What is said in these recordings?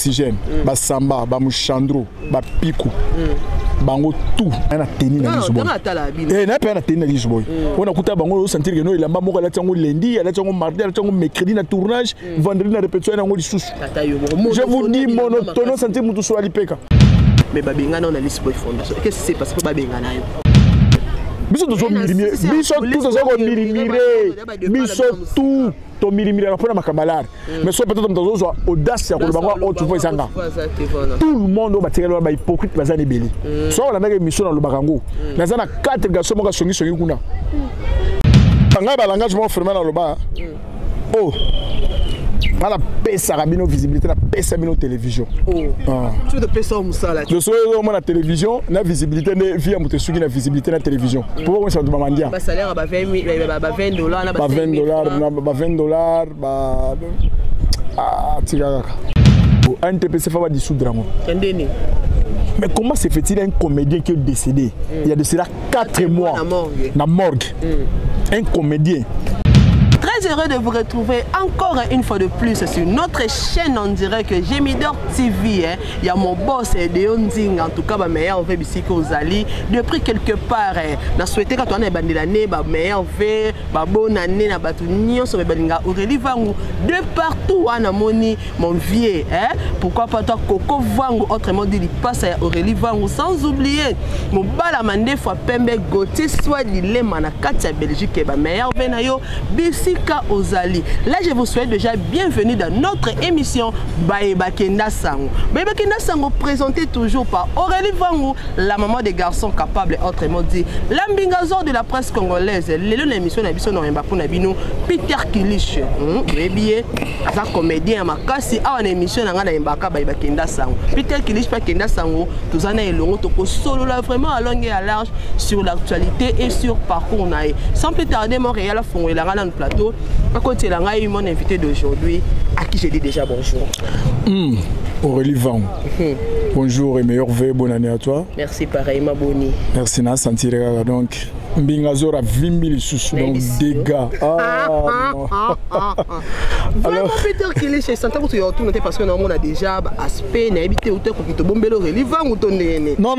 Oxygène, ba Samba, ba Mouchandro, ba Piku. Bango tout na tenue na Lisboa. Na pas na tenue na Lisboa. On a kuta bango sentir que no il a moko la tango lundi, la tango mardi, la tango mercredi na tournage, vendredi na répétition na ngoli sous. Je vous dis monotono sentir mutu so alipeka. Mais babenga na Lisboa fondation. Qu'est-ce qui s'est passé pour babenga na yo? Biso to mirimire, biso tout ça ko mirimire. Biso tout to mirimire na pona makambalare. Mais so peut-être mtazo so audace ya ko bango o tu vois sanga. Tout le monde va tirer ba hypocrite bazana ebeli. So on a na émission na lobakango. Na za na 4 garçons mo ka songi kuna. Nga ba langage mo fermer na loba. Oh. La pesa rabino visibilité la pesa bino télévision. Oh. Tu veux pesa au musala. Je suis au moins la télévision, la visibilité ne via mutesugi la visibilité la télévision. Pourquoi ça doit mandia? Ba salaire ba $20 na ba $20 ba tigara. Un TPC fa ba dissoudre ngo. Kendeni. Mais comment se fait-il un comédien qui est décédé il y a de cela 4 mois na morgue. Un comédien. Très heureux de vous retrouver encore une fois de plus sur notre chaîne en direct Gemidor TV. Il y a mon boss Deon Zing, en tout cas, ma meilleure on fait ici aux Ali. Depuis quelque part, on a souhaité quand on a bandé l'année, ma meilleure fait, ma bonne année, na batunion sur Belinga Aurélie Vangou. De partout, on a moni mon vieux. Pourquoi pas toi Coco Vangou, autrement dit, il passe à Aurélie Vangou. Sans oublier, mon balamande fois Pembe Gauthier, soit il est manakati à Belgique, et ma meilleure venayo, Bissika Ozali. Là, je vous souhaite déjà bienvenue dans notre émission Baeba Kenda Sango. Baeba Kenda Sango présenté toujours par Aurélie Vangou, la maman des garçons capables, autrement dit, l'ambingazor de la presse congolaise. L'élo l'émission n'habite non pas pour Nabino, Peter Kilich. Bien, ça comédien à Makasi, à une émission dans la Mbaka Baeba Kenda Sango. Peter Kilich, pas Kenda Sango, tous en est long, toko solo là vraiment à long et à large sur l'actualité et sur parcours naï. Sans plus tarder, Montréal a fondé la dans le plateau. À côté de là, mon invité d'aujourd'hui, à qui je dis déjà bonjour. Aurélie Vangou. Bonjour et meilleurs vœux, bonne année à toi. Merci pareillement, Boni. Merci, na sentir donc. Mbingazora Vimbi sous donc dégâts. Alors, Peter Kilich, je sentais que tu retournes parce que on a déjà aspect, n'habité ou tel que tu bombes Aurélie Vangou ton nez. Non,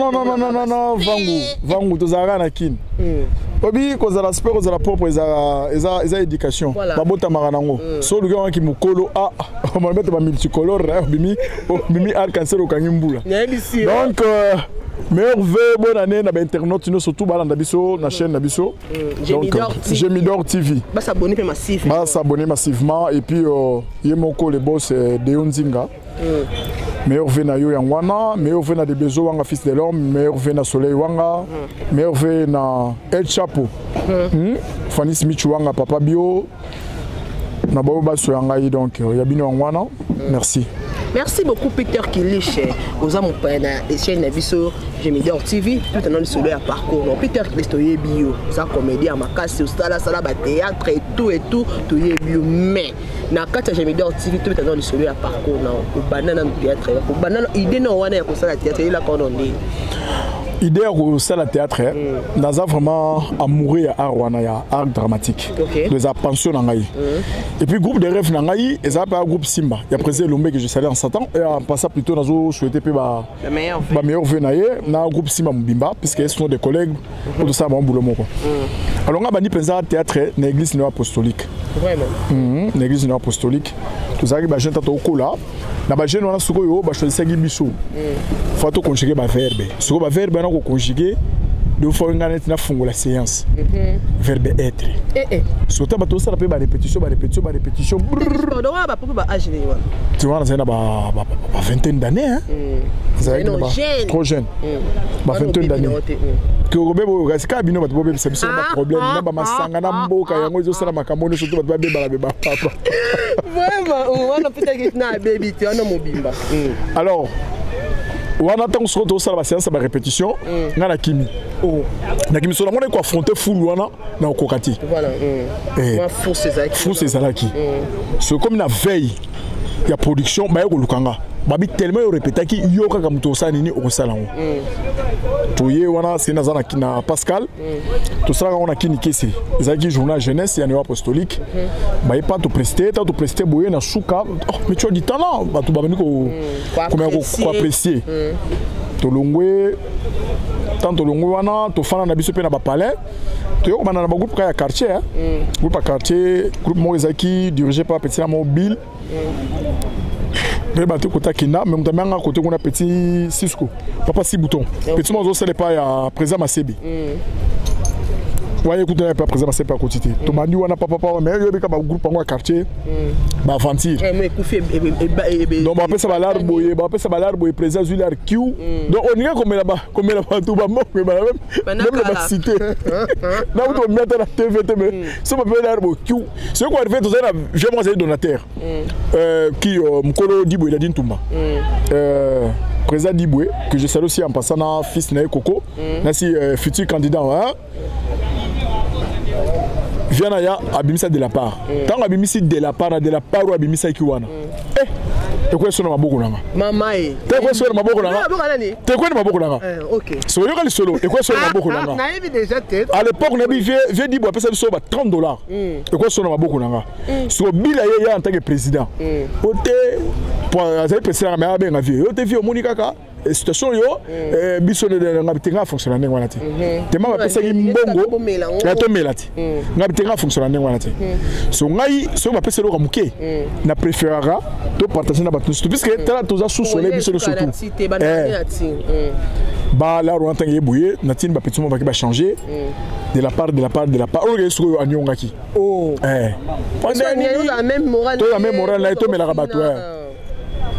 Vangou, tu as rien à kin. Obi ko za l'aspect ko za la propre eza éducation babota maranango so lu gwa ki mukolo on va mettre ba multicolore bimi arc-en-ciel au kangimbula donc meilleur vœu bonne année na ba internaute nous surtout balanda biso na chaîne na biso donc Gemidor TV ba s'abonner massivement et puis yemoko le boss Deon Zinga. Meilleur vœu na yo yangwana, meilleur vœu na de bezo wanga fils de l'homme, meilleur vœu na soleil wanga, meilleur vœu na El Chapo. Fanny Smith wanga papa bio. Na bao baso yanga yi donc yabino wangwana. Merci. Merci beaucoup Peter Kilich. Aux amis de chaîne Nabiso, Gemidor TV, tout un an de solo à parcours. Peter Kilich bio, ça comédie à Makasi, au stade, ça là, théâtre et tout, tout est bio. Mais na kata Gemidor TV, tout un an de solo à parcours. Au banana théâtre, au banana idée non on est pour ça la théâtre, il a qu'on dit. Idée au salle théâtre, nous avons vraiment amoureux à art dramatique. Nous avons pension nangaï. Et puis groupe de rêves nangaï, et ça un groupe Simba. Il y a président Lombe que je salue en 100 ans et en passant plutôt nous avons souhaité que ba meilleur vœu naïe, na groupe Simba Mbimba puisque ce sont des collègues pour tout ça bon boulot moko. Alors on a bani présent théâtre na église néo apostolique. Vraiment. Na église néo apostolique. Tout ça que ba gente to kola. Na ba jeune wana suko yo ba choisir gi biso. Faut to conjuguer ba verbe. Suko ba verbe na ko conjuguer de fois ngana tina fungo la séance. Verbe être. Surtout ba to ça ba répétition. Pardon ba papa ba âge ni wana. Tu vois ça na ba vingtaine d'années hein. Trop jeune. Ba vingtaine d'années. Que robebo gasika bino ba bobe c'est pas problème na ba masanga na mboka yango zo sala makamoni surtout ba beba papa. Vraiment, on a peut-être na baby tu on mobimba. Alors on attend sur tout ça la séance ba répétition ngana kimi. Na kimi so na mona ko affronter full wana na okokati. Voilà. Moi force ezaki. C'est comme une veille. Il y a production ba ko lukanga. babi tellement répété qui yoka comme tout ça nini au salon toye wana c'est na Pascal tout ça on a kini kesi ezaki journal jeunesse ya apostolique ba pas tout prester boye na suka mais tu as dit talent ba tout ba ko apprécier to longwe tant to longwe wana to fana na biso pe na ba palais to yo na ba groupe ya quartier groupe quartier groupe mo ezaki dirigé par petit mobile mais bateau côté Kina mais on a côté qu'on a petit Cisco papa 6 boutons petit mozo c'est pas ya présent Masebi ouais écoutez pas présent Masebi à côté to bandi wana papa mais yo be ka ba groupe en quartier ba aventure donc ba pesa balar boye présent Zular Q donc on y a comme là-bas tout ba mais même la cité là où on met la TVT mais ça va faire l'arbre Q c'est quoi arrivé tout ça j'ai moi donateur qui Mkolo Diboué il a dit Ntumba président Diboué que je salue aussi en passant à fils Nae Koko nasi futur candidat vient à Abimisa de la part tant Abimisa de la part ou Abimisa Kiwana te quoi sur ma boko nanga mama te quoi sur ma boko nanga te quoi ma boko nanga OK so yo ka solo et quoi sur ma boko nanga na evi déjà tête à l'époque na bi vie Diboué pesa biso ba $30 et quoi sur ma boko nanga so bila ya en tant que président ote pour azali président mais abenga vie ote vie Monica ka situation yo biso de ngabitenga fonctionner ndenge wana te tema ba pesa ki mbongo ya to melati ngabitenga fonctionner ndenge wana te so ngai so ba pesa lo muke na préférera to partager na ba tous puisque tala toza sous soleil biso surtout ba la ro entanga ebouye na tin ba petit mo ba ki ba changer de la part o so anyonga ki parce que la même morale la to melaka bato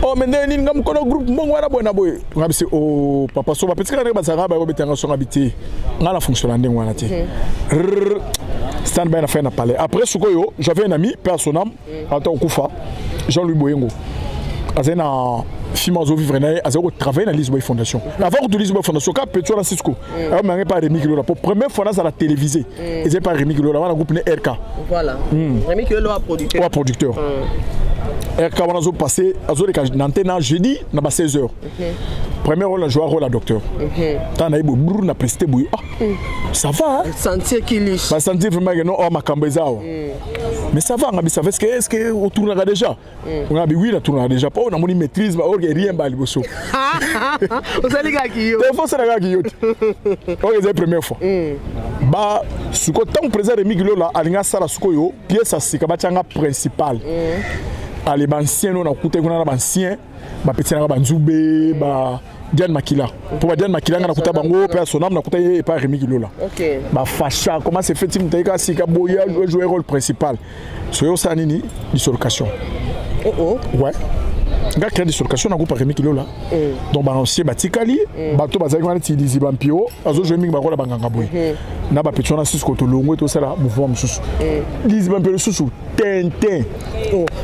oh mais nani ngam kono groupe mbongo wana bona boy ngabisi o papa so ba petit kana ba tsanga ba ko betanga so ngabiti ngala fonctionner ndenge wana te stand by na fin na palais après sukoyo j'avais un ami personnel attends kufa Jean-Louis Boyengo azena Fimazo vivre na azeko travailler na Lisboa Fondation avant que Lisboa Fondation ka petro na Cisco a pas Rémi Kilola pour première fois dans la télévisée et c'est pas Rémi Kilola wana groupe RK voilà Rémi Kilola producteur RK wana zo passé azo de l'antenne jeudi na ba 16h premier rôle joueur rôle à docteur tant na ibo brou na presté boui ça va sentir qu'il liche ba sentir vraiment que non ma kambezao mais ça va ngabi ça fait est-ce que on tournera déjà on a oui la tournera déjà pas on a mon maîtrise ba rien ba liboso on sali ga ki yo faut ça ga ki yo on est la première fois ba suko tant président Rémi Kilola alinga sala suko yo pièce asika ba tanga principal les anciens on a coûté qu'on a anciens ba petit na ba nzube ba Diane Makila pour ba Diane Makila na kuta bango personnel na kuta et pas Rémi Kilola OK ba facha comment c'est fait team taika sika boya jouer rôle principal so yo sa nini dissolution ouais nga créé dissolution na groupe Rémi Kilola donc ba ancien batikali bato bazali ko na tilizi bampio azo jouer mingi ba kola banganga boy na ba petit na Cisco to longo to sala mouvement mususu lizi bampio susu tintin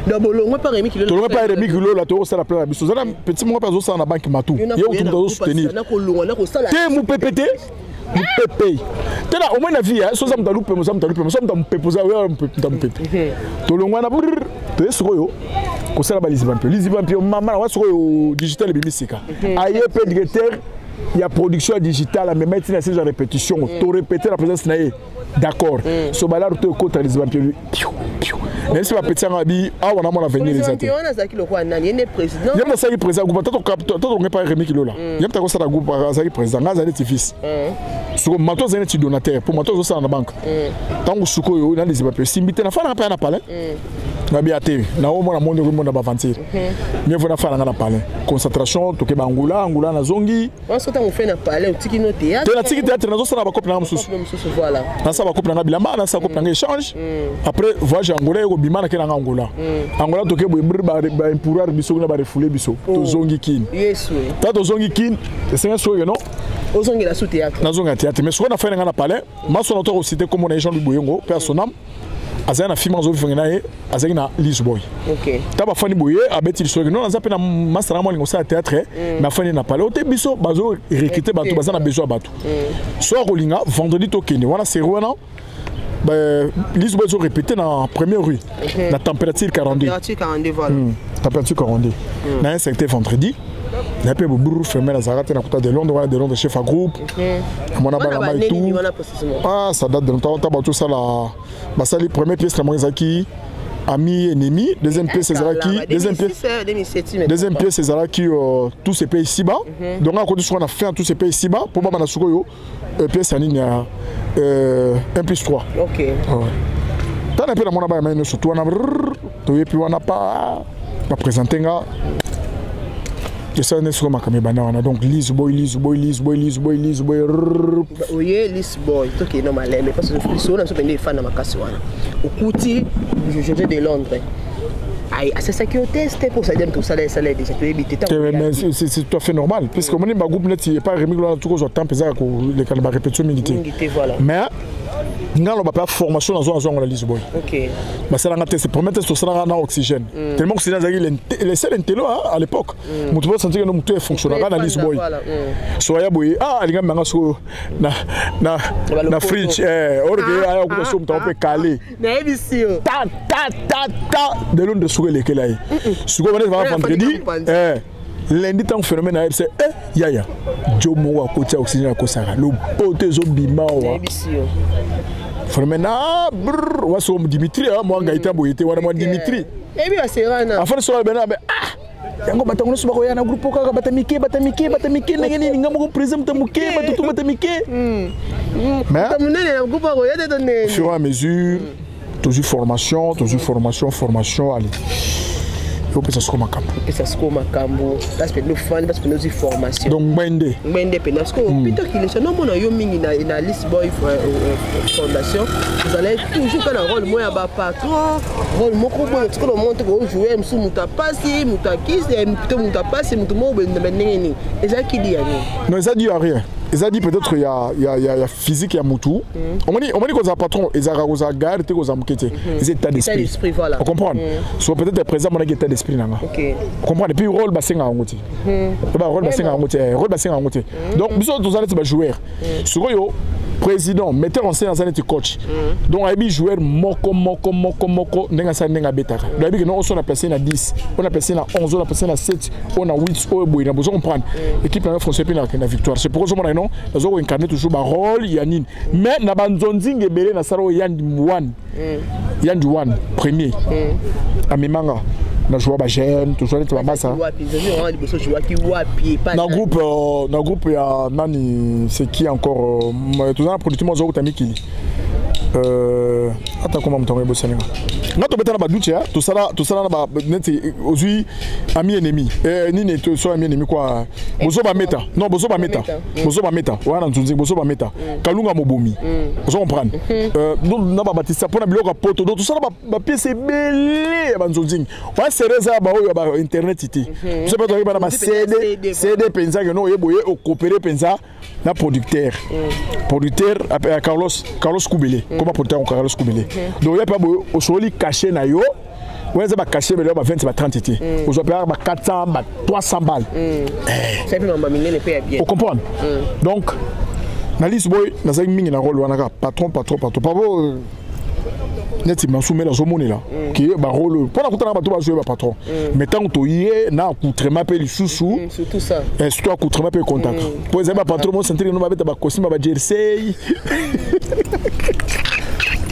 d'abord pas Rémi Kilola to pas Rémi Kilola to sala plein biso zana petit mo pas zo sala na banque matu yo to ndo soutenir te mu PPT mu PP tena au moins na vie so ça me talupe mo ça me pepoza yo me pepe to longo na to siko yo ko sala ba lizi bampio mama wa siko yo digital bimisika aye pe directeur il y a production digitale mais maintenant c'est genre répétition to répéter la présence na d'accord so bala to ko ta lizi bampio même si ma petite ami a on a mon avenir les amis on a ça qui le quoi nani est président il y a ça qui président groupe to on pas Rémi Kilola il y a ta ça groupe ça qui président ngaza les fils so mato za net donateur pour mato ça na banque tango suko yo na les papiers simbité na fana pa na palais na biate na o mona monde ko mona ba aventure mais vous na fana na palais concentration to ke bangula na zongi on so ta on fait na palais tiki no théâtre te na tiki théâtre na zo ça na ba couple na mususu voilà na ça ba couple na bilamba na ça couple na échange après voyage Angola ko bimana ke na Angola to ke ba impourar biso na ba refoulé biso to zongi kin yes oui ta to zongi kin c'est un soyo non ozongi la sous théâtre na zonga théâtre mais ce qu'on a fait na palais ma son auteur cité comme on a Jean-Louis Boyengo personnel azana film azo vingena e azaki na Lisboa OK taba fani boye abeti soyo non azape na master mo lingo sa théâtre mais fani na palais ote biso bazo recruter bato bazana besoin bato so ko linga vendredi to kende wana c'est wana Lisboa, ils ont répété dans la première rue, la température 42. Température 42, voilà. Température 42. Dans un secteur vendredi, il y a un peu de fermé la Zarate, de Londres, de Londres, chef à groupe. On a et tout. Ah, ça date de longtemps. On a tout ça là. Ça, les premières pièces, la Moïsaki, ami, ennemi. Deuxième pièce, c'est Zaraki. Deuxième pièce, c'est Zaraki, tous ces pays ici-bas. Donc, on a fait tous ces pays ici-bas. Pour moi, on a Sugoyo. Pièce, il y a 1+3. Ok. Tant un peu dans mon abat, surtout, on n'a pas présenté. Et ça, c'est comme un donc Lisboy. Oui, Lisboy. Ok, non, mais parce que je suis des fans de ma casse. Au côté du jeu de Londres. C'est ça qui est testé pour ça, tout ça, ça l'est déjà. C'est tout à fait normal. Parce que mon groupe n'est pas remis dans tout le temps, les canaux répétition militaire. Mais nous avons pas formation dans la zone de Lisboy. Ok. C'est la test. Pour mettre sur ça dans l'oxygène. Tellement que c'est les seuls intello à l'époque. Nous pouvons sentir que nous sommes fonctionnels dans Lisboy. Soya boy. Ah, les gars, maintenant na fridge. On peut caler. De l'autre de souris les kelai. Souris on va vendredi. Lundi tant phénomène c'est yaya. Jomo à côté oxygène à Kosara. Le pote zobima wa. Phénomène waso Dimitri moi ngaita boyete wana moi Dimitri. Et bien c'est rana. Afin so bena yango batango so ko yana groupe ka batamike ngeni ngamo président tamuke batutu batamike. Mais au fur et à mesure toujours formation, allez. Il faut que ça soit ma cambo. Parce que nous faisons parce que nous avons formation. Donc, parce que plutôt qu'il est non, on a eu une Lisboy Fondation. Vous allez toujours faire un rôle moins à bas patron, rôle moins gros. Parce que le monde que vous jouez, monsieur Moutapassi, Moutakis, plutôt Moutapassi, Moutomo, Bendeneni. Et ça qui dit rien. Non, ça dit rien. Ils ont dit peut-être il y a physique, il y a Moutou. On m'a dit qu'on a un patron, ils ont un gars, ils ont un mouquet. Ils ont état d'esprit. On comprend. Soit peut-être présent, on a état d'esprit. On comprend. Et puis le rôle bassin en mouti. Rôle bassin en mouti. Donc, nous sommes tous les joueurs. Sur le président, metteur en scène, c'est coach. Donc, il y a des joueurs moko, nenga sa nenga betaka. Donc, il y a on a placé à 10, on a placé à 11, on a placé à 7, on a 8, on a besoin de comprendre. L'équipe a fonctionné pour la victoire. C'est pour ça que nous avons incarné toujours le rôle Yannin. Mais nous avons besoin de na saro Yann One, premier. À Mimanga. Na joué à Gênes, toujours les Massa. Dans le groupe, il y a Nani, c'est qui encore tout ça, productivement, Zoro Tamiki. Attends, comment on va Sénégal. Nous avons dit que tout ça, aujourd'hui, ami ennemi. Ni tout ça, ami ennemi quoi. Bozo ba meta. Non, bozo ba meta. Voilà, nous disons bozo ba meta. Kalunga mobomi. Vous comprenez. Nous n'avons pas bâti ça pour la biloko poto. Donc tout ça, ba pièce est belé. Banzonzing. On va serrer ça ba internet iti. Vous savez pas dans CD pensa que non yeboye au coopérer pensa na producteur. Producteur appelle Carlos Koubele. Comment producteur Carlos Koubele. Donc il y a pas au soli caché na yo. Ouais, ça va cacher mais là va 20 va 30 été. Aujourd'hui va 400 va 300 balles. C'est plus ma mine ne paye bien. Vous comprenez. Donc na Lisboy na za mingi na rôle wana patron. Pavo net m'a soumis la zone là qui ba rôle pour la coutana ba to ba jouer ba patron. Mais tant que tu na coutrement pe sous surtout ça. Surtout coutrement pe contact. Pour exemple patron mon sentir no ba beta ba costume ba jersey.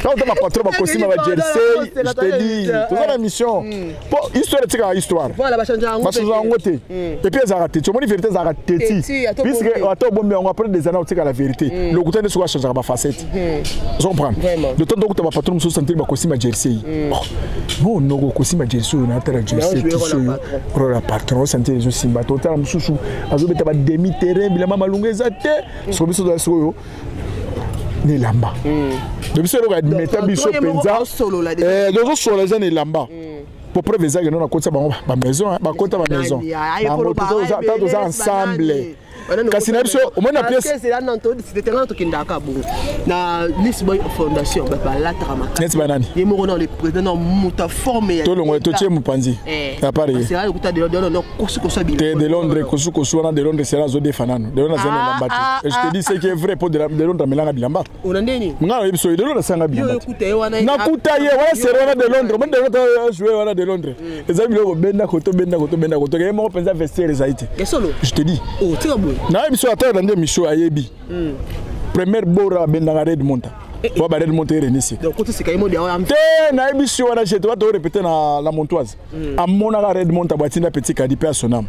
Quand tu as patron ma costume ma jersey, je te dis, toute la mission. Bon, histoire c'est une histoire. Voilà, va changer en côté. Et puis ça a raté. Tu vois la vérité ça a raté. Puisque attends bon mais on va prendre des années à la vérité. Le côté ne soit changer ma facette. Tu comprends? Le temps donc tu as patron me sentir ma costume ma jersey. Bon, no costume ma jersey, on a terre jersey. Pour la patron sentir les simba total mususu. Azo beta ba demi terrain bila mama lunga zate. So biso do so ni lamba. Depuis ce que mettre biso penza les autres les gens ni lamba pour prévenir que nous na kota ba maison ba kota ba maison ba ensemble kasi na biso au moins na pièce c'est là non c'était là qui ndaka bon na Lisboy Fondation ba la trama n'est pas nani et mo le président muta formé to longo to tie mupanzi à Paris c'est là écoute de non kosukoso bi de Londres kosukoso na de Londres c'est la zone de fanano de Londres zone lambati et je te dis c'est qui est vrai pour de Londres melanga bilamba on ndeni nga biso de Londres sanga bilamba écoute wana na kuta ye wana c'est wana de Londres même de Londres jouer wana de Londres les amis lo benda koto ke mo penza vestiaire zaite je te dis oh tu bon na biso ata dans des micho ayebi première bora benda Red Monta wa ba Red Monta renisi donc côté c'est kaimo dia wa te na biso wana je dois te répéter na la montoise amona ka Red Monta batina petit kadi pe sonam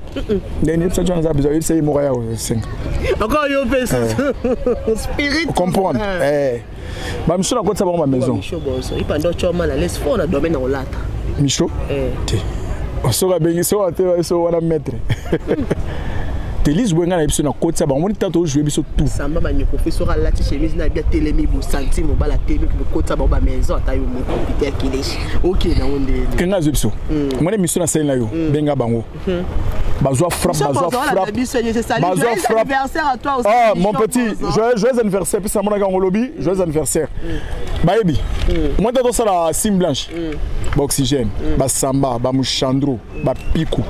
ndeni ça tu as besoin il sait mo ya 5 encore yo pèse spirit comprendre ba micho na kotsa ba ma maison micho boso ipando choma la laisse fort na domaine na olata micho te osoka bengi so ate so wana maître Telis Bwenga na biso na kotsa ba on tata jouer biso tout samba ba nyoko fe sora la chemise na bia telemi bo centime ba la tebe ko kotsa ba ba maison ata yo mo Peter Kilesh OK na onde kenga zo biso ngone mission na sel na yo benga bango bazwa frappe bazwa frappe anniversaire à toi aussi ah mon petit joyeux anniversaire puis ça mon ga ngolobi joyeux anniversaire baebi moi tata ça la sim blanche ba oxygène ba samba ba muchandro ba pico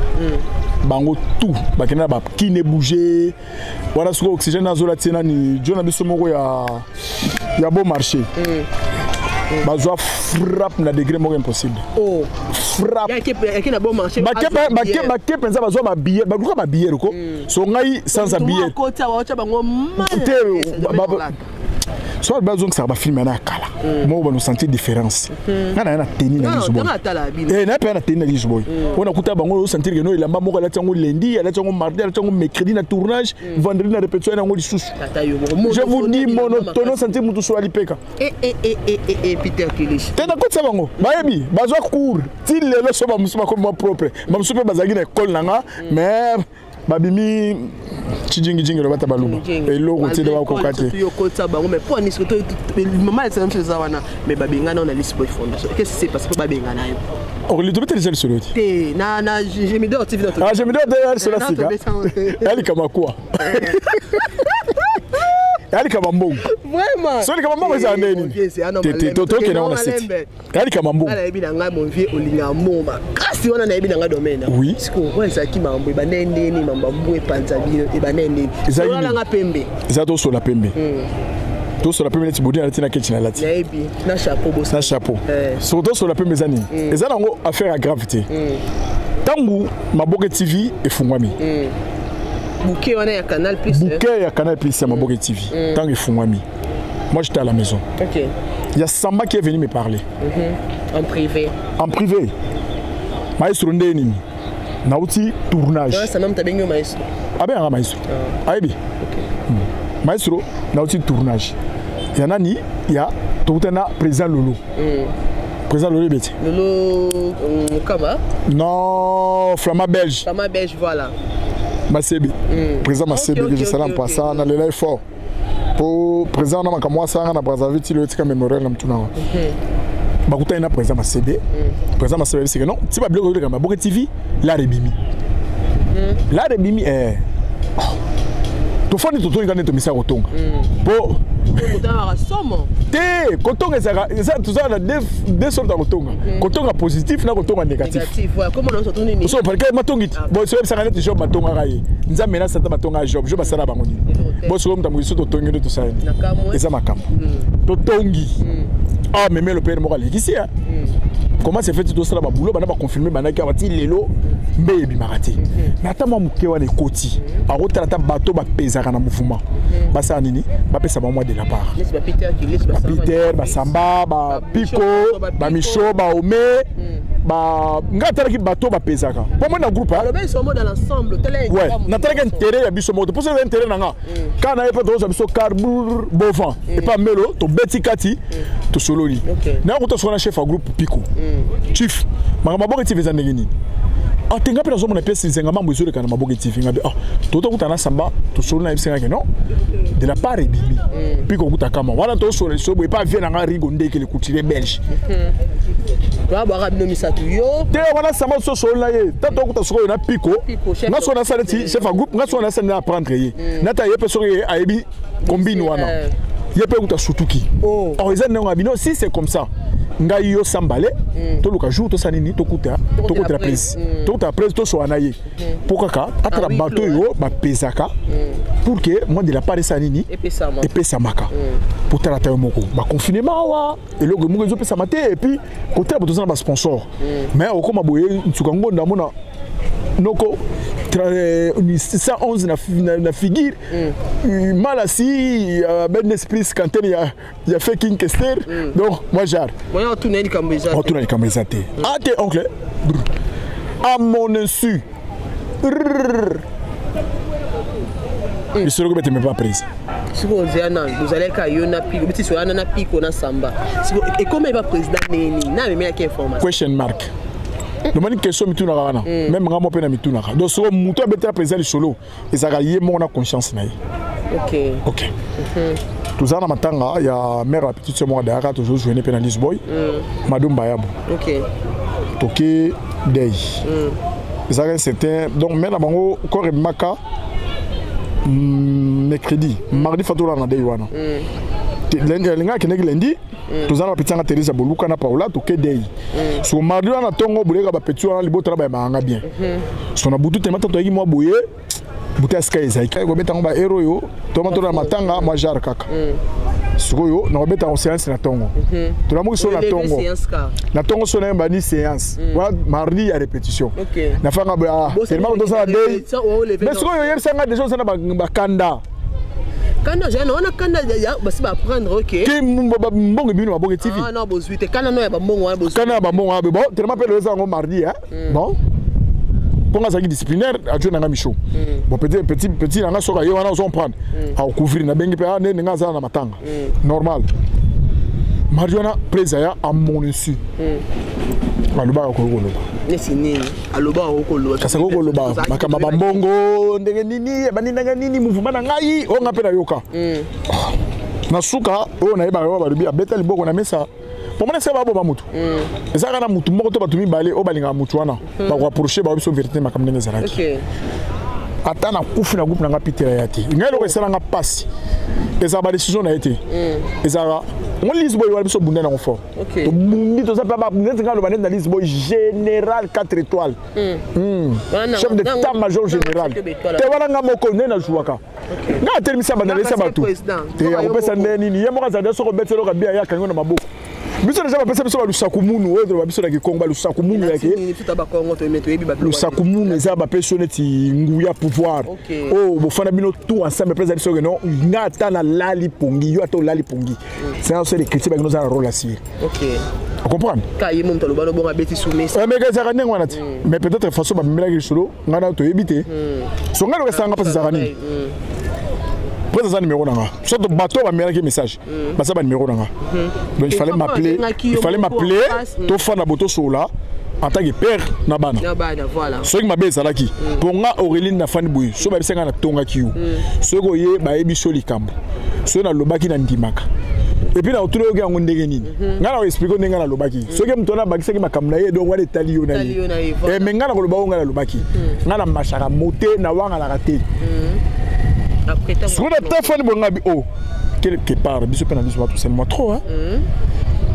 bango tout bakena ba kine bouger voilà ce oxygène azola tina ni jona biso moko ya bon marché bazwa frappe na degré moko impossible oh frappe ya na bon marché ba penza bazwa ba billet ba luka ba billet ko so ngai sans billet ko tia wa cha bango soit besoin que ça va filmer na kala moi on va nous sentir différence na tenir na Lisboa na pas na tenir na Lisboa on a kuta bango sentir que no il amba moko la tango lundi la tango mardi la tango mercredi na tournage vendredi na répétition na ngoli sous je vous dis monotone sentir mutu so alipeka Peter Kilesh tena kotsa bango bayebi bazwa cours ti lelo so ba musuma comme moi propre ba musupe bazagi na école nanga mais babimi chijingi lo bata baluba eloko tede ba kokate yo kotsa bango mais pour ni surtout maman c'est même chose wana mais babenga na Lisboy Fondation qu'est-ce que c'est parce que babenga na yo or le tobete les solo te na j'ai mis deux TV ah j'ai mis deux sur la sika elle kama quoi ali kama mbongo vraiment so ali kama mbongo za neni te toke na ona site ali kama mbongo ala ebi na nga mon vieux olinga moma kasi wana na ebi na nga domaine oui siko wesa ki mambo ba nende ni mambo mbwe panza bino e ba nende wala nga pembe za to so la pembe to so la pembe ti bodi na tina ketchi na lati na ebi na chapeau boss na chapeau so to so la pembe zani ezana ngo affaire à gravité tangu Maboke TV efungwami bouquet wana ya Canal Plus bouquet ya Canal Plus ya Maboke TV tant efungwami moi j'étais à la maison OK il y a Samba qui est venu me parler en privé maestro ndeni nauti tournage ça même tabengo maestro abenga maestro aibi OK maestro nauti tournage ya nani ya tokutana président Lolo président Lolo beti Lolo Kama non Flama belge voilà Masebi président Masebi que je salue en passant na lela fort pour président na makamwa sanga na Brazzaville ti le tika mémorial na mtuna bakuta ina président Masebi c'est que non ti ba bloquer comme Maboke TV la rebimi to fani to tonga neto misa kotonga po kotonga somo te kotonga ça tout ça na deux sortes de kotonga kotonga positif na kotonga négatif voilà comment on s'entend ni so parce que matongiti bon so ça net job matonga kai nzambe na sata matonga job basala bango ni bon so mtamu so to tonga to ça eza makambo to tongi ah mais le père mo kali ici comment c'est fait tout ça ba boulot bana ba confirmer bana ki abati lelo mbe bimarati mais ata moi muke wana ekoti a retrata bateau ba pezaka na mouvement basa nini ba pesa ba moi de la part Peter ba Samba ba Pico ba Micho ba Ome ba ngata ki bateau ba pezaka pour moi na groupe hein le sont dans l'ensemble tellement ouais na tellement intérêt ya biso moto pour ça intérêt nanga kana e pas to biso carbour bovan et pas melo to betikati to sololi na ko to sona chef à groupe Pico chief Maboke TV za ndengeni atenga pe nazomona pesi nzenga mambo ezole kana maboke TV ngabe toto kutana samba to solo na bisenga ke non de la part bibi puis ko kutakama wala to solo so boy pas vient nga rigo ndeke le couturier belge ba ba rabino misatu yo te wala samba so solo na ye tato kutasoko na piko nga so na salati chef a groupe nga so na sala apprendre ye nata ye peso ye aibi combine wana ye pe kutasutuki eza ndonga bino si c'est comme ça ngai yo sambale to luka jour to sanini to kuta la prise to kuta prise to so anaye pokaka atra bato yo ba pesaka pour que moi de la part sanini et pesa maka pour tala tayo moko ba confinement wa et le mo zo pesa maté et puis côté ba to ba sponsor mais au comme boye ntuka ngonda mona noko 111 na figure malasi ben esprit scanten il a fait King Kester donc moi j'arrive moi tout n'est comme ça ate oncle à mon insu il se remet même pas prise si vous allez kayona pico petit sur na pico na samba et comment il va président neni na mais quelle information question mark le mani question mituna kana même ngamo pe na mituna ka donc so muto abeta président solo ezaka yé mo na conscience na OK tout ça na matanga ya mère la petite sœur moi d'Aka toujours jouer pe na Lisboy Madou Bayabo OK toké day ezaka c'était donc mais na bango corps maka mercredi mardi fatola na day wana lenga keneki lundi tozana petanga Teresa Boluka na Paula toké day so mardi wana tongo boleka ba petit wana libota ba manga bien so na butu temata to yi mo boye buta sky zaika go betango ba hero yo to mato na matanga moi jar kaka sikoyo na beta en séance na tongo to na mo so na tongo so na ba ni séance wa mardi ya répétition na fanga ba tellement to ça day mais sikoyo yer sanga déjà ça na ba kanda Kana jana wana kana ya basi ba prendre OK ki mbongo bino ba TV non bozuite kana no ya ba mbongo wana bozuite kana ba mbongo bon tellement pe le zango mardi bon pour nga disciplinaire adjo na micho bon petit na soka yo wana on prendre à couvrir na bengi pe ne nga za na matanga normal mardi wana presa ya à mon insu aloba ko loba nesini aloba ko loba kasa ko loba makamba bambongo ndenge nini baninanga nini mouvement na ngai o nga pe na yoka na suka o na yeba ba rubi abeta liboko na mesa pomona se ba bo ba mutu ezaka na mutu moko to batumi bale o balinga mutu wana ba ko approcher ba biso vérité makamne ngezalaki ata na kufi na groupe na nga pitela yati ngelo ko sala nga passe eza ba décision na été ezaka on Lisboy wala biso bunda na fort to bundi to zapa ba nzenga lo banenda Lisboy général 4 étoiles chef d'état major général te wala nga moko nena jouaka nga termisa bana lesa batu te ya kopesa neni ye moka za deso ko betelo ka bia ya kango na maboko biso déjà bapesa biso ba lusakumunu oyo ba biso na kikongo ba lusakumunu yake lusakumunu eza ba personneti nguya pouvoir oh bo fana bino tout ensemble président biso que non ngata na lali pongi yo ato lali pongi c'est un seul critique ba nous a rôle assis OK vous comprenez kayi mom talo bano bonga beti soumise mais que ça rende ngwana ti mais peut-être façon ba mela solo ngana to yebite so ngalo ka sanga pasi zakani président numéro nanga soit bateau ba mela ki message ba ça ba numéro nanga donc il fallait m'appeler to fana boto sola en tant que père na bana voilà ce qui m'a baisé là qui pour nga Auréline na fani boy so ba bisenga na tonga kiu ce ko ye ba yebi soli kambo so na lobaki na ndimaka et puis na autour de yango ndenge nini ngana expliquer ndenge na lobaki ce que mtona bakisa ki makamna ye donc wale tali yo na ye et mais ngana ko loba ngana lobaki ngana mashaka moté na wanga la raté sur le téléphone bon ngabi oh quelque part biso pena biso tout seulement trop hein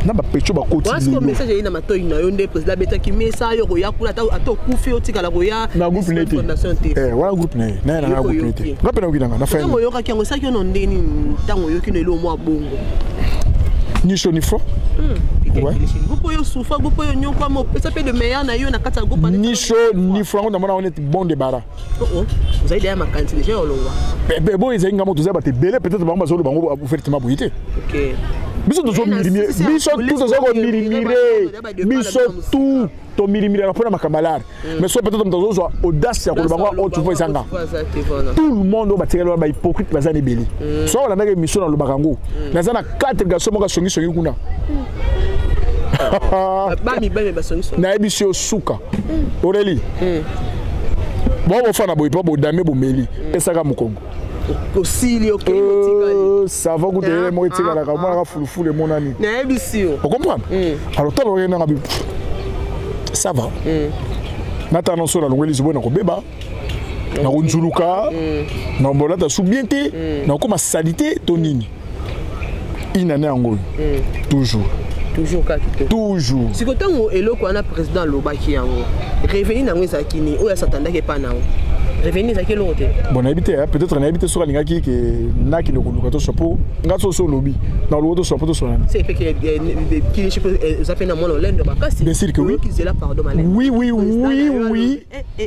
na ba pecho ba continuer parce que message ina matoyi na yo ndé président beta ki message yo ya kula ato kufi otikala ko ya na groupe neti wala groupe ne na groupe neti na pena ngina na fa ngo yo ka kiango sa ki no ndeni tango yo ki no elo mo bongo ni chaud ni froid groupe yo soufa groupe yo nyoko mo ça peut de meilleur na yo na kata groupe ni chaud ni froid on est bon débarras vous avez déjà ma quantité déjà olowa mais bon ils ngamo tuza ba te belé peut-être ba zo bango ouvertement boyité OK biso to mirimire biso tout ça ko mirimire biso tout to mirimire na pona makamalare mais so peut-être mtazo zo audace ya ko bango o tu vois sanga tout le monde ba tirela ba hypocrite bazani belé so on a mission na lo bakango na zana 4 garçons mo ka songi kuna Bami bami basongiso. Na ebisio suka. Aurélie. Bon fana boy po dame bo meli. Esaka mukongo. Kosili OK. Ça va goûter mo etika la ka mo ka fulufule monani. Na ebisio. Vous comprenez? Alors talo rien na ça va. Natana so la ngweli zibo na ko beba. Na kunzuluka. Na bolata subiente. Na ko ma salité tonini. Inane angolo. Toujours. Toujours kakito. Toujours. Si côté ngo eloko na président Lobaki yango. Revenir na ngwesa kini o ya satanda ke pa nawo. Revenir za kelo côté. Bon habité peut-être na habité sur linga ki ke na ki le koluka to sopo. Nga so lobby. Na lo to sopo to so. C'est fait que qui je peux ça fait na mon lendo bakasi. Bien sûr que oui. Qui là pardon malais. Oui.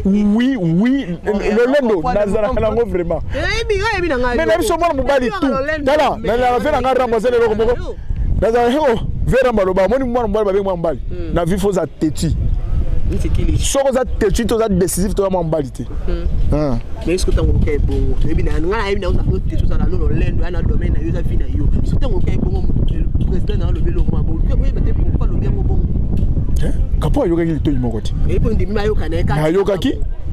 Le lendo nazara lango vraiment. Mais même so mo mobali tout. Tala, na la fait na rembourser le loko. Nazara ho vera maloba moni mwana mbali babe mwana mbali. Na vie faut za teti. Soko za teti to za décisif to mwana mbali te. Mais est-ce que tu as un cas bon? Et bien, on a une autre chose à la lendo, à la domaine, à la vie. Si tu as un cas bon, le président a levé le mois. Pourquoi le bien bon? Kapo ayoka ki to imokoti. Et puis, on dit ayoka na ka.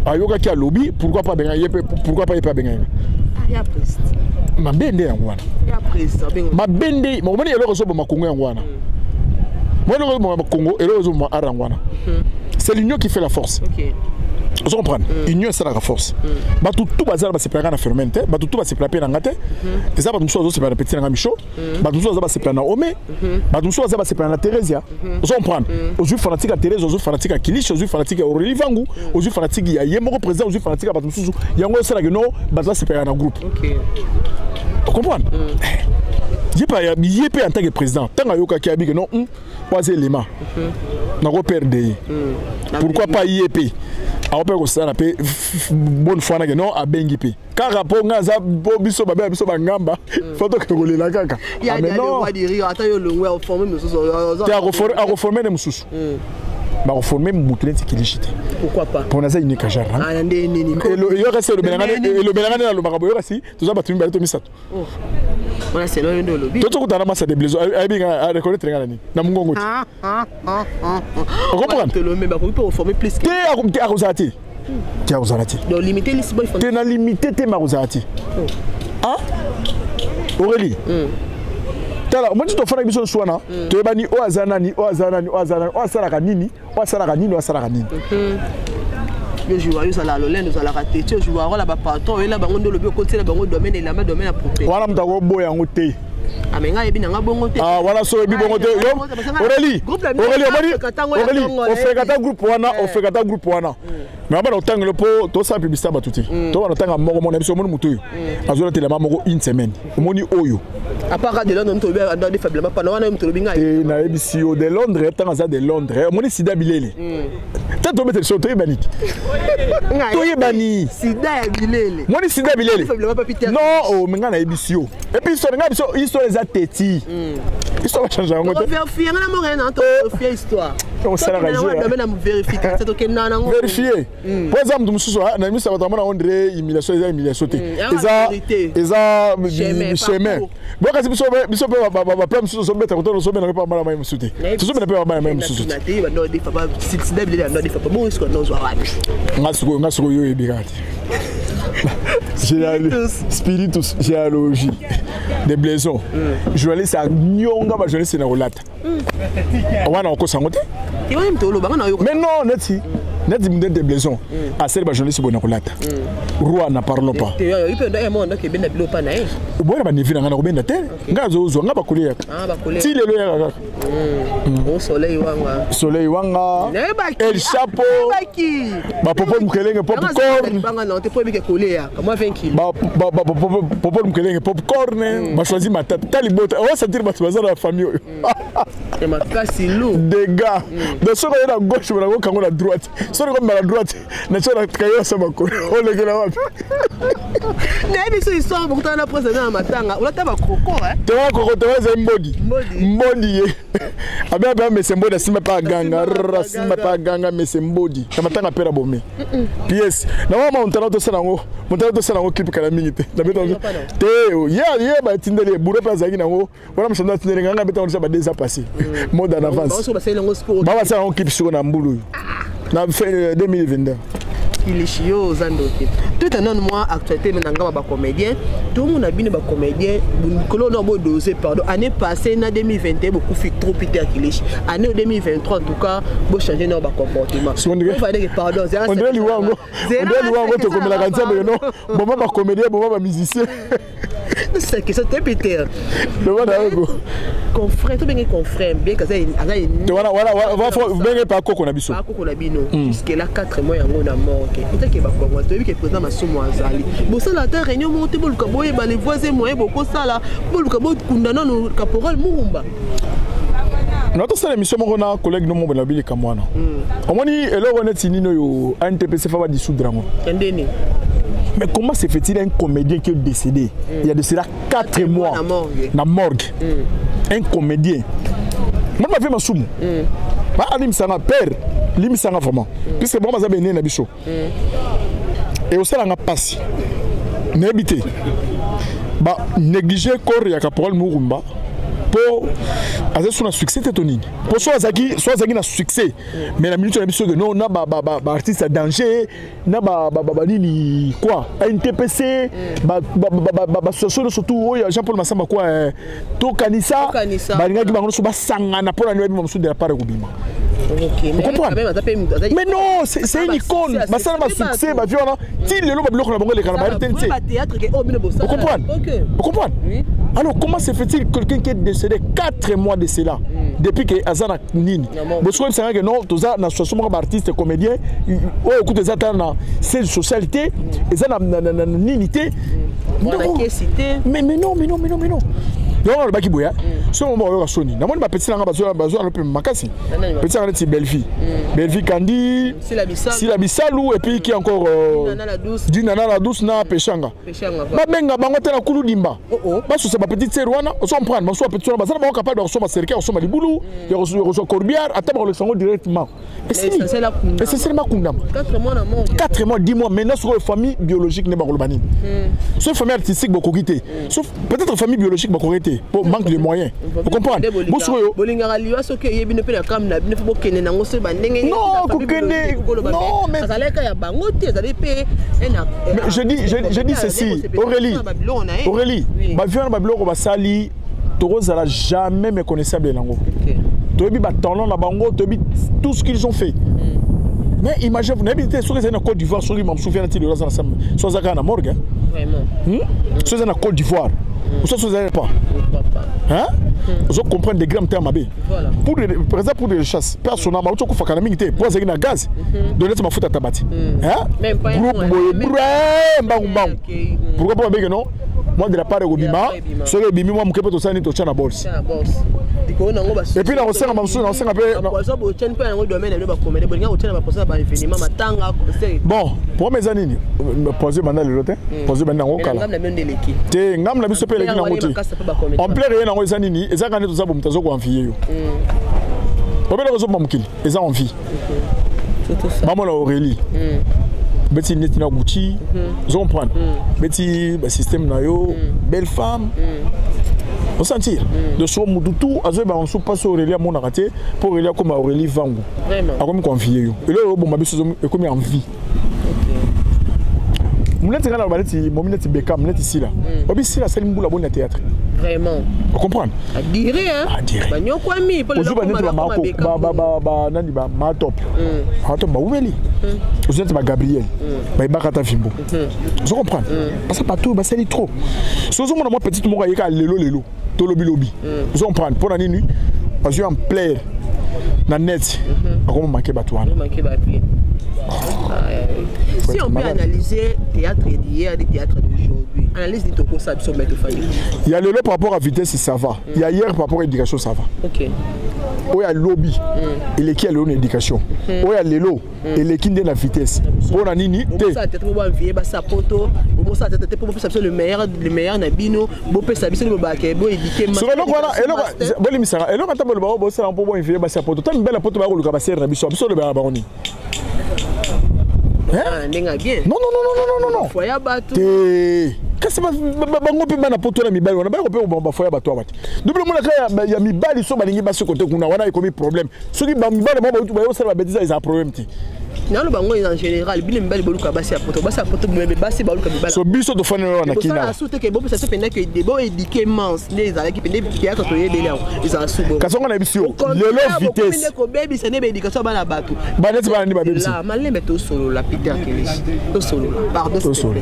Ayoka ki a lobby, pourquoi pas benga yepe, pourquoi pas yepe benga. Ya prest. Ma bende yango wana. Ya prest, benga. Ma bende, mo moni eloko so ba Congo yango wana. Moi eloko ba Congo, eloko so ba ara yango wana. C'est l'union qui fait la force. OK. Vous comprenez? Union c'est la force. Ba tout bazar ba se plana na fermente, ba tout ba se plana na ngate. Et ça ba tout so se plana petit na micho, ba tout so ba se plana ome, ba tout so ba se plana na Theresia. Vous comprenez? Aujourd'hui fanatique à Thérèse, aujourd'hui fanatique à Kilish, aujourd'hui fanatique à Aurélie Vangu, aujourd'hui fanatique ya Yemoko président, aujourd'hui fanatique à ba tout so. Yango c'est la que non, ba se plana na groupe. OK. Vous comprenez? Yépe en tant que président, tant que yoka ki abi que non, pas élément. Na ko perdre. Pourquoi pas Yépe? A ko ça la paix bonne fois na que non a bengi pe. Car rapport ngaza biso ba biso ba ngamba, photo que rolé la kaka. Ya no wa di rio ata yo longwe o former mususu. Ya reformer ne mususu. Ba reformer mutule tikilishite. Pourquoi pas? Pour naza inika jara. Ah ndé nini. Yo reste le belangane na lo makabo yo kasi, to za batumi ba to misato. Voilà c'est le ndo lobby. Toto kutana masa de blezo abinga a reconnaître ngana ni. Na mungongo ti. On comprend. Te le même ba ko reformer plus que. Te akuzati. Te akuzati. Donc limiter les boy font. Te na limiter te makuzati. Hein? Aurélie. Tala, moi tu te fais biso swana, to ebani o azana ni, o asala ka nini, o asala ka nini. Yo joua yo sala lo lendo sala ka tete, yo joua rola ba patron, et là ba ngondo lobi ko tsela ba ngondo domaine la domaine approprié. Wana mutako boya ngote. Amenga ebi nanga bongo te. Ah voilà so ebi bongo te. Yo Aurélie, on fait kata groupe wana. Mais abana otanga le po to sa publicité batuti. To wana otanga moko mona biso mona mutu. Azola telema moko une semaine. Omoni oyo. À part de Londres, on a des faiblement pas na mutolobinga. Et na ebisio de Londres, tanga za de Londres. Omoni sida bilele. Tata to mettre sur to yebani. To yebani. Sida ya bilele. Moni sida bilele. Non, oh menga na ebisio. Et puis so nga biso histoire za teti. Histoire va changer ngote. Vérifier na mo rien to vérifier histoire. On sera ragé. Vérifier, c'est OK na ngo. Vérifier. Par exemple, mususu na misa batamana ondre humiliation te. Eza chemin. Kasi biso ba plan mususu so beta koto so bena pa mala mai musuti. So bena pa mala mai musuti. Na te ba no de papa sida bilele no de papa bon est-ce que non zo arabe. Ngasuko yo ebigati. Spiritus, géologie, des blaisons. Journaliste à Nyonga, ma journaliste na rolata. Wana oko sangote. Mais non, neti. Neti mden des blaisons. À celle ma journaliste bona rolata. Roi na parle pas. Il peut d'ailleurs monde que bena bilo pa na e. Boya ba nevi na ngana ko benda te. Ngazo zo ngaba kulia. Ah ba kulia. Ti lelo ya kaka. Au soleil wanga. Soleil wanga. El chapeau. Ba popo mkelenge popcorn. Banga na te po bi ke kulia. Comment 20 kg. Ba popo mkelenge popcorn. Ba choisi matata. Talibota. On va sentir ba tubaza la famille. Et ma kasi lou. Des gars. De ce côté à gauche, on va quand on a droite. Sur comme à la droite, na chona kayo sa makolo. On le gela wapi. Na biso histoire pourtant na président matanga. On taba koko hein. Taba koko taba za mbodi. Mbodi ye. Abia mais c'est mbodi sima pas ganga, sima pas ganga mais c'est mbodi. Na matanga pera bomé. PS. Na mama ontana to sanango, montana to sanango clip kala mingite. Na beto te ya ba tindele buro pa zaki nango. Wana mshanda tindele nganga beto on ba déjà passé. Mode en avance. Baba ça on clip sur na mbulu. Na fin 2022. Il est chiot zandoki. Tout un an moi actualité menanga ba comédien, tout le monde a bien ba comédien, colo no bo doser pardon. Année passée na 2021 beaucoup fit trop Peter Kilish. Année 2023 en tout cas, bo changer no ba comportement. On va dire pardon, on dirait Luango. On dirait Luango to comme la cancer mais non. Bon ba comédien, bon ba musicien. C'est que ça te Peter. Le voilà go. Confrère, tout bien confrère, bien que ça voilà bien pas ko na biso. Pas ko na bino. Jusqu'à là 4 mois yango na mort. Peut-être que Bakongo, tu as vu que le président Massoumou Azali. Bon, ça, la terre, réunion, monté, bon, le caboye, les voisins, moi, beaucoup ça là. Bon, le caboye, Kundana, le caporal Mourumba. Notre seule émission, mon collègue, nous, mon habile Kamwana. On m'a dit, et là, on est signé à NTPC, Fava dissoudre. Mais comment se fait-il un comédien qui est décédé il y a de cela 4 mois dans la morgue? Un comédien. Moi, je m'avais Massoumou. Bah, Alim Sanga, père. Limisanga vraiment puisque bon baza bene na biso et au sala nga passe n'habiter ba négliger corps ya caporal Mourumba pour aza sur un succès tétonine pour soit zaki na succès mais la minute na biso que non na ba artiste à danger na ba nini quoi NTPC ba surtout Jean-Paul Massamba quoi to kanisa ba ngaki bango so ba sangana pour la nuit de la part Rubima. Okay. Mais non, c'est une icône. Ça n'a pas succès. Vous comprenez? Alors, comment se fait-il quelqu'un qui est décédé 4 mois de cela depuis que Azana Nini? Vous savez que non, tous les associations d'artistes et comédiens, au coup des attentes, c'est une socialité, et ça n'a nité. Mais non. Donc on va qui boya. Ce moment on va sonner. Na moi ma petite nanga bazo un peu makasi. Petite nanga c'est Belfi. Belfi Kandi. Sila Bisalou et puis qui encore Dinana la douce na Pechanga. Ba benga bango tena kulu dimba. Ba so c'est ma petite sœur wana, on s'en prend, ma so petite ba ça ba capable de recevoir cercle, on se mali boulou, de recevoir corbière, attendre le sango directement. Et c'est seulement Kundam. 4 mois na mort. 4 mois, 10 mois maintenant sur famille biologique ne ba kolobani. Sauf famille artistique beaucoup quitter. Sauf peut-être famille biologique beaucoup quitter. Pour manque de moyens. Vous comprenez? Non, mais je dis ceci, Aurélie, ma vie en Babylone va sali, Torosa n'a jamais méconnaissable Nango. Tobi Batalon la Bango, Tobi tout ce qu'ils ont fait. Mais imaginez, vous n'habitez sur les Côte d'Ivoire, sur les Mamsou Fianati de Rosa ensemble, sur les Zaka na morgue. Vraiment. Sur les Côte d'Ivoire. Vous ne savez pas. Hein? Vous comprenez des grammes termes. Par exemple, pour des chasses, personnellement, vous avez fait des pour les gaz. Donnez ma faute à tabati. Hein? Pourquoi pas que non? Moi, de la part de Gobima, sur le Bimi, moi, je peux te dire que tu as une bourse. Et puis, on sait un peu. Bon, pour mes amis, posez maintenant le lotin. Posez maintenant au cas. Tu ngam la biso pele na ngoti. En plein rien na ngoti nini, eza kana to sabu mtazo ko amfiye yo. Obela ko so mamkili, eza envie. Maman la Aurélie. Beti net na Gucci, vous comprenez. Beti système na yo, belle femme. Vous sentir de so mudutu azo ba on so passe Aurélie mon raté pour Aurélie comme Aurélie Vangu. Vraiment. A comme confier yo. Et là bon ma biso comme envie. Moulette là baleti mominette Beckham net ici là. Obi ici là c'est une boule bonne théâtre. Vraiment. Vous comprenez? À dire hein. À dire. Ba nyoko ami pour le ba nani ba ma top. Ma top ba ouveli. Vous êtes ba Gabriel. Ba Ibakata Fimbo. Vous comprenez? Parce que partout ba c'est trop. So so moi petite moko yeka lelo to lobi lobi. Vous comprenez? Pour nani nuit parce que en plaire na net. Comment manquer batouane. Manquer batouane. Si on peut analyser le théâtre d'hier et le théâtre d'aujourd'hui, analyse de ton ça, il y a le par rapport à vitesse, ça va. Il y a hier par rapport à l'éducation, ça va. Ok. Il y a le lobby, il est qui a l'éducation. Il y a le lot, il est qui a la vitesse. Pour la nini, ça peut envier sa poteau, Comment ça tête pour faire le meilleur na bino, bo pesa biso bo ba ke bo éduquer ma. Sur le voilà, bon émission, et là quand on va bosser en pour inviter ba sapoto, tant belle poto ba ko luka ba serre biso, biso le ba baroni. Hein? Bien. Non. Foya bato. Qu'est-ce que bango pe bana poto na mibali wana ba ko pe ba foya bato abati. Double mona ka ya mibali so balingi ba se côté kuna wana ikomi problème. Soki ba mibali ba ba yo sala ba bêtise ils ont problème ti. Non, bango en général, bien mbali boluka basi apoto, mbebe basi baluka mibali. So biso to fana wana kina. Ça soute que bopo ça se pendant que des bo éduquer mans, les avec pendant piaka to yebele ils ont subo. Kasonga na bisio, lelo vitesse. Ko baby ça ne be éducation bana bato. Bana ti bana ni ba baby. La malembe to solo la Peter Kelish. To solo. Pardon. To solo.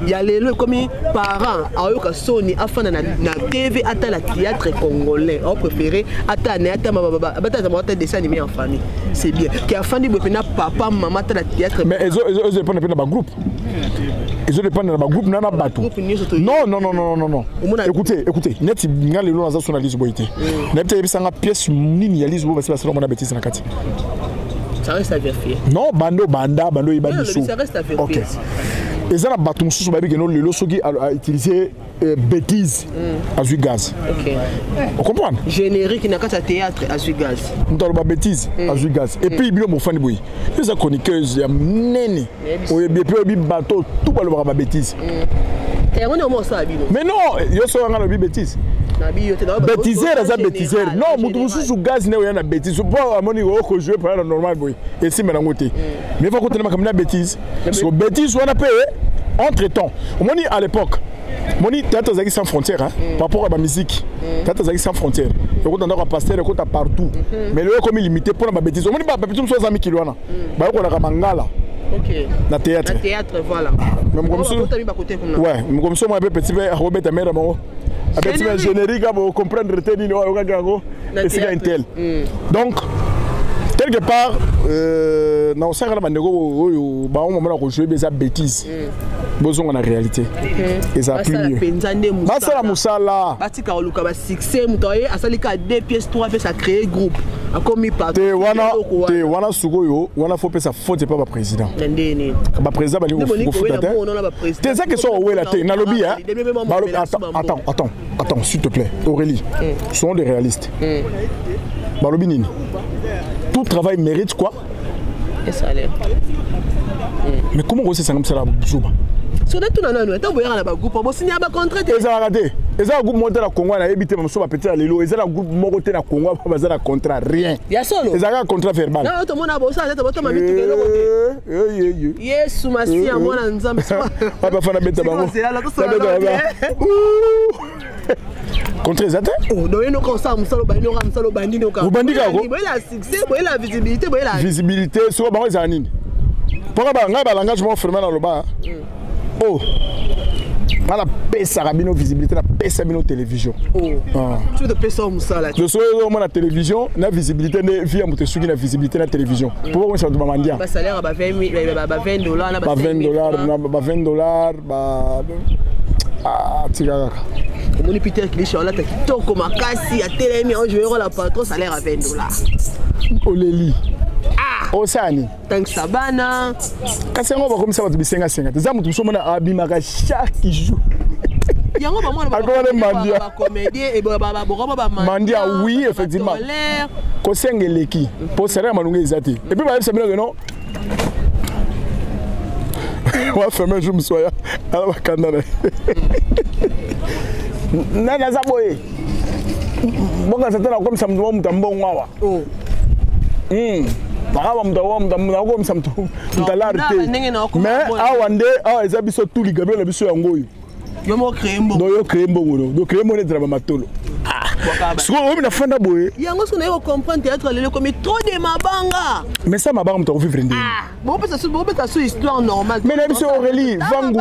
Il y a les comme parents ayoka soni afana na TV ata la théâtre congolais. On préféré ata ne ata baba ata dessin animé en famille. C'est bien. Qui a fani papa maman ata la théâtre. Mais ils dépendent pas dans groupe. Ils dépendent dans groupe nana bato. Non. Écoutez, net ngal le naza sona lizo boité. Net ebisa nga pièce nini ya lizo ba sala mona bêtise na kati. Ça reste à vérifier. Non, bando ibadiso. Ça reste à vérifier. OK. Et ça, la bâton sous baby que le sogi a utilisé bêtise à gaz. OK. On comprend? Générique n'a qu'à théâtre à gaz. On parle de bêtise à gaz. Et puis il y a mon fan boy. Les chroniqueuses, il y a nene. On y a bateau tout par le bêtise. Et on est au moins ça bino. Mais non, il y a ça on a bêtise. Bêtiseur, ça bêtiseur. Non, mon sous gaz n'est rien à bêtise. Je pas à mon niveau que jouer pour la normal boy. Et si maintenant côté. Mais il faut continuer comme la bêtise. Parce que bêtise on a payé entre temps. On dit à l'époque. Moni théâtre zaki sans frontières par rapport à la musique. Théâtre zaki sans frontières. Le côté d'endroit pasteur, le côté partout. Mais le comme limité pour la bêtise. On dit pas bêtise soit amis qui loana. Ba ko la mangala. OK. Na théâtre. Na théâtre voilà. Même comme ça. Ouais, comme ça moi petit peu Robert ta mère mo. Avec ce générique pour comprendre retenu au gago et c'est un tel. Donc quelque part na osanga na bandeko oyo ba on moment ko jouer des bêtises. Besoin en réalité. Et ça plus mieux. Masala musala. Batika oluka ba succès mutoye asalika 2 pièces 3 pièces à créer groupe. A commis pas. Te wana sugoyo, wana faut ça faute pas président. Ndene. Ba président ba ni faut tata. C'est ça que sont ouais la té na lobby hein. Attends, s'il te plaît. Aurélie. Sont des réalistes. Ba lobby nini. Tout travail mérite quoi? Un salaire. Mais comment on sait ça comme ça là Zouba? Sur tout non, tant boyar na ba groupe, bo signer ba contrat. Ezala raté. Ezala groupe monter na Congo na ebité même so ba petit lelo, ezala groupe moko te na Congo ba za na contrat rien. Ya solo. Ezala contrat verbal. Non, to mona bo ça, to boto mami tu kelo kote. Yesu masia mwana nzambe. Ba fana beta bango. Contre les attaques? Oh, donc il y a comme ça, musalo bandi no ka. Bandi ka ko? Il a succès, il a visibilité, il a visibilité sur bango zanini. Pourquoi ba nga ba langage mo fermé dans le bas. Oh. Ala pesa rabino visibilité na pesa bino télévision. Oh. Tu te pesa musala. Je suis au la télévision, na visibilité ne via muté suki na visibilité na télévision. Pourquoi ça doit mandia? Ba salaire ba $20 na ba $20 ba ah, tigara. Mon Peter Kelish on a kitoko makasi a telemi on jouer la patron salaire à $20. Oleli. Ah, Osani. Tant que sabana. Kasi ngo ba comme ça ba bisenga senga. Za mutu so mona abimaka chaque jour. Yango ba mona ba comédien et ba mandia oui effectivement. Ko sengeleki. Po salaire manunga ezati. Et puis ba yebisa bino non. On va fermer je me soya. Ala ba kandana. Nana zaboye. Bonga satana comme ça mtu mbongo awa. Oh. Baka mtawa comme ça mtalarte. Mais awande awa eza biso tuli gabe na biso yango yo. Yo mo créer mbongo. Do yo créer mbongo no. Do créer monnaie drama matolo. Siko omi na fanda boye. Yango sona yo comprendre théâtre lelo comme trop de mabanga. Mais ça mabanga mta vivre ndé. Bon peut ça histoire normale. Mais la biso Aurélie Vangu.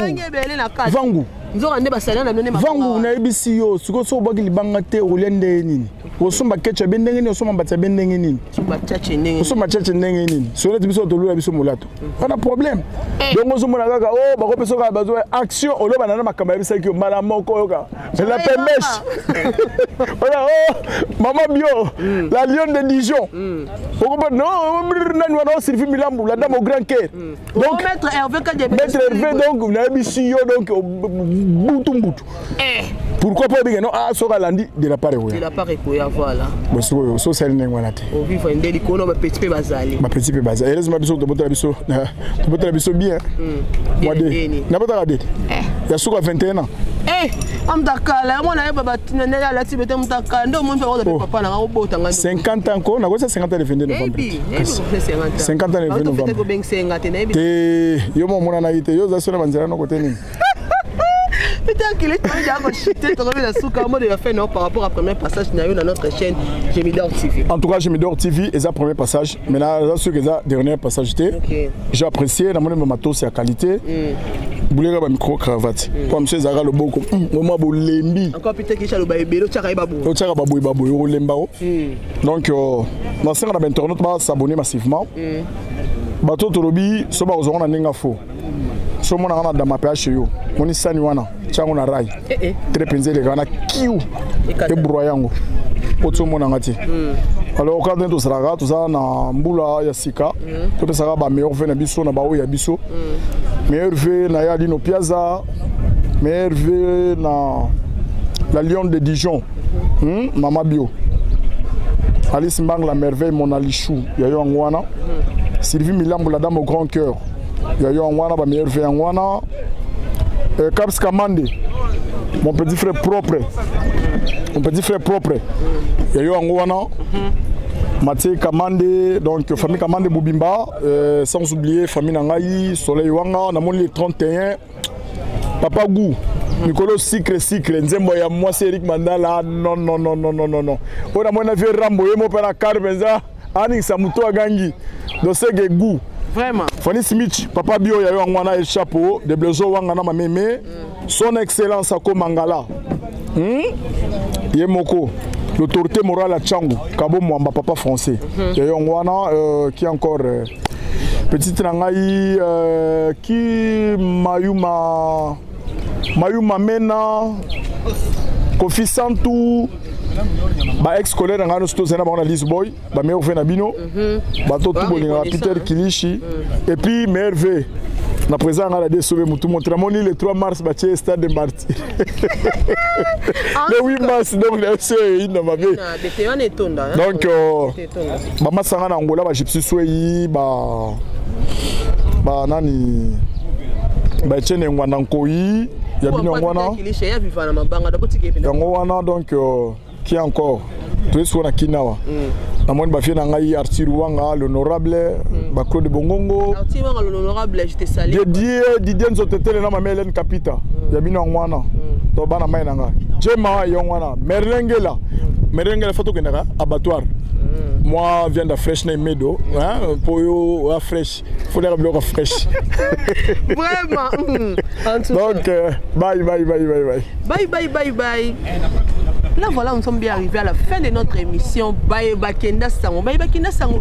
Vangu. nzora nde basala na none vangu na ebisi yo siko so baki libanga te olende nini osomba ketcha bendenge nini osomba batya bendenge nini bachache ndenge osomba chache ndenge nini so leti biso tolula biso molato pas de problème donc osomona kaka oh bako peso ka bazo action oloba na makamba bisa ki mala moko yoka la pemèche voilà oh maman bio la lion de Dijon oko non nani wana Sylvie Milambu la dame au grand cœur donc maître Hervé Kadebe maître Hervé donc na ebisi yo donc butu pourquoi pas bien non ah so kalandi de la part de la part ekoya voilà boso so sel nengwana te au vivre ndeli kono ba petit peu bazali heureusement biso to botala biso bien moi de na botala date ya suka 21 ans amtakala mwana ye baba tinela la tibete mtakala ndo muntu wa papa na ngobota ngani 50 ans ko na ko 50 ans le 22 novembre 50 ans le 22 novembre ko beng 50 na ebi te yo mo mona na ite yo za sona banzela no côté nini putain qu'il est tombé dans chute tombé la souka mode de fait non par rapport à premier passage dans notre chaîne Gemidor TV. En tout cas Gemidor TV est un premier passage mais là ce que ça dernier passage était j'ai apprécié la monnaie matos et qualité boulega ba micro cravate comme monsieur Zara le boko moi bolembi encore peut-être qu'il chalo ba ebelo tchaka babu o tchaka babu o lemba donc dans 5 ans d'internautes ba s'abonner massivement bato tolobi so ba ozona ninga fo so mona kana da mapya chez yo moni sani wana chango na rai très penze le kana kiu e bro yango oto mona ngati alors quand on sera tout ça na mbula ya sika to pesaka ba meilleur vin na biso na ba o ya biso meilleur vin na ya dino piazza meilleur vin na la Lion de Dijon mama bio Alice Mbang la merveille mon alichou ya yo ngwana Sylvie Milambu la dame au grand cœur ya yo ngwana ba meilleur vin ngwana Caps Kamande mon petit frère propre ya yo ngwana Mathieu Kamande donc famille Kamande Boubimba sans oublier famille Nangaï Soleil Wanga na mon le 31 Papa Gou Nicolas Sikre nzembo ya moi c'est Eric Mandala non on a mon avis Rambo yemo para Carbenza ani samuto agangi dosege Gou vraiment Fanny Smith Papa Bio ya yo ngwana el chapeau de blezo wanga na mameme son excellence ako Mangala Yemoko l'autorité morale à Tchangou Kabo Mwamba papa français ya yo ngwana qui encore petite nangai qui Mayuma Mena Kofi Santou ba ex-collègue ngano sto zena ba na Lisboy ba me ofena bino ba to tout bolinga Peter Kilishi et puis Merve na présent ngala de sauver mutu montre moni le 3 mars ba chez stade de Marty le 8 mars donc le c'est ina ma vie donc ba masanga na ngola ba gypsy swei ba nani ba chene ngwana nkoyi ya bino ngwana yango wana donc qui encore tout ce qu'on a kinawa na moni ba fina ngai Arthur Wanga l'honorable ba Claude Bongongo Arthur Wanga l'honorable je te salue Didier Nzotetele na Mamelen Kapita ya bino ngwana to bana mai nanga Jema yongwana Merlengela photo kendaka abattoir moi vient de fraîche na medo hein pour yo fraîche faut les blocs fraîche vraiment donc bye. Là voilà, nous sommes bien arrivés à la fin de notre émission. Bye Bakenda Sango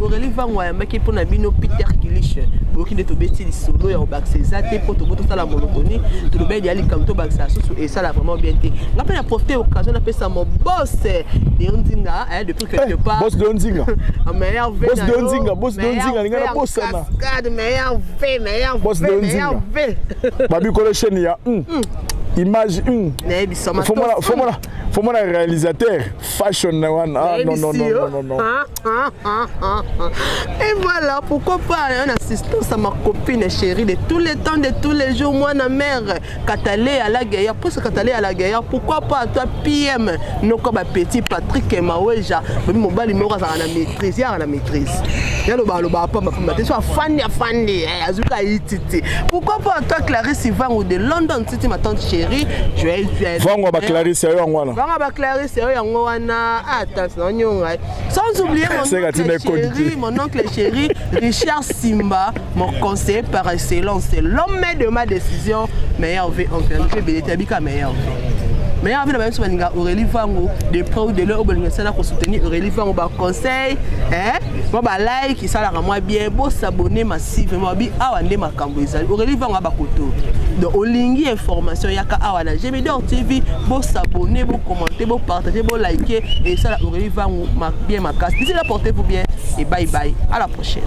Aurélie Vangwa Mbaki pour Nabino Peter Kilish. Beaucoup de tobeti di solo ya obaxe zate pour toboto la monotonie. Tout le bien yali comme to baxa et ça l'a vraiment bien été. On a pas profiter occasion d'appeler ça mon boss de Ondinga depuis quelque part. Boss de Ondinga. Boss de Ondinga, ngana boss na. Cascade meilleur boss de Ondinga. Babi collection ya image faut moi réalisateur fashion non. Et voilà pourquoi pas un assistance à ma copine chérie de tous les temps de tous les jours moi na mère Katalé à la guerre pourquoi pas toi PM noko ba petit Patrick Maweja mon bali mo ka na maîtrise ya na maîtrise ya lo ba pa ma te so afandi azuka ititi pourquoi pas toi Clarisse Ivan ou de London City ma tante chérie chérie. Je vais Vango ba Clarisse yo ngwana. Vango ba Clarisse yo ngwana. Attends, nyonga. Sans oublier mon oncle chéri Richard Simba, mon conseiller par excellence, c'est l'homme de ma décision. Meilleur vie en fait, je vais t'habiller meilleur vie. Mais avec la même chose, Aurélie Vango, de près ou de l'heure, on va soutenir Aurélie Vango, on conseil, on va like, ça la rend bien, bon s'abonner massivement, bien awander ma camboisale. Aurélie Vango a bakoto. Donc au lingi information, yaka awana. J'aime TV, bon s'abonner, bon commenter, bon partager, bon liker, et ça la Aurélie Vango bien ma casse. D'ici là, portez-vous bien et bye bye. À la prochaine.